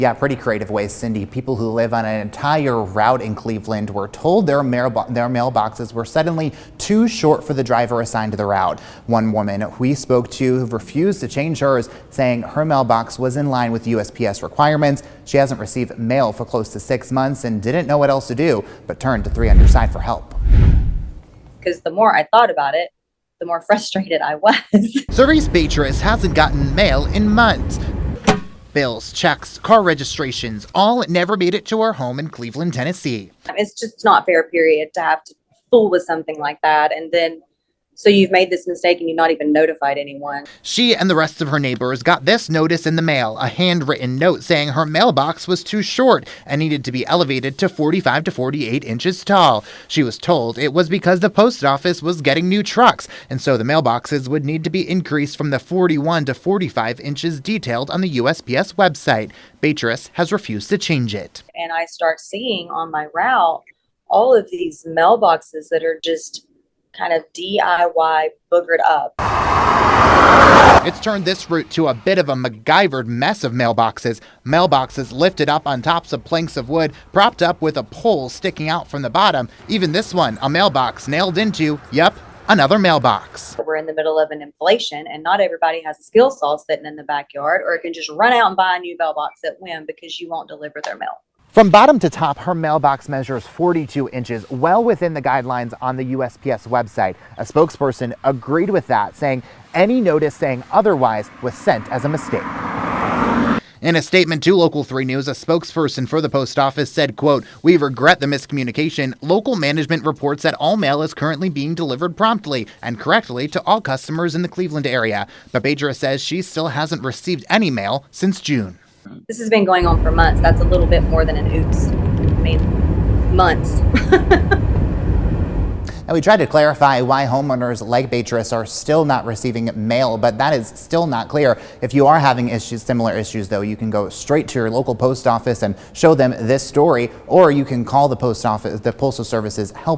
Yeah, pretty creative ways, Cindy. People who live on an entire route in Cleveland were told their mailboxes were suddenly too short for the driver assigned to the route. One woman we spoke to refused to change hers, saying her mailbox was in line with USPS requirements. She hasn't received mail for close to 6 months and didn't know what else to do, but turned to 3 on Your Side for help. Because the more I thought about it, the more frustrated I was. Cerise Beatrice hasn't gotten mail in months. Bills, checks, car registrations, all never made it to her home in Cleveland, Tennessee. It's just not fair, period, to have to fool with something like that. And then, so you've made this mistake and you've not even notified anyone. She and the rest of her neighbors got this notice in the mail, a handwritten note saying her mailbox was too short and needed to be elevated to 45 to 48 inches tall. She was told it was because the post office was getting new trucks, and so the mailboxes would need to be increased from the 41 to 45 inches detailed on the USPS website. Beatrice has refused to change it. And I start seeing on my route all of these mailboxes that are just kind of DIY boogered up. It's turned this route to a bit of a MacGyvered mess of mailboxes. Mailboxes lifted up on tops of planks of wood, propped up with a pole sticking out from the bottom. Even this one, a mailbox nailed into, yep, another mailbox. We're in the middle of an inflation, and not everybody has a skill saw sitting in the backyard, or can just run out and buy a new mailbox at whim because you won't deliver their mail. From bottom to top, her mailbox measures 42 inches, well within the guidelines on the USPS website. A spokesperson agreed with that, saying any notice saying otherwise was sent as a mistake. In a statement to Local 3 News, a spokesperson for the post office said, quote, "We regret the miscommunication. Local management reports that all mail is currently being delivered promptly and correctly to all customers in the Cleveland area." But Beatrice says she still hasn't received any mail since June. This has been going on for months. That's a little bit more than an oops. I mean, months. Now, we tried to clarify why homeowners like Beatrice are still not receiving mail, but that is still not clear. If you are having similar issues, though, you can go straight to your local post office and show them this story, or you can call the post office, the Postal Service's help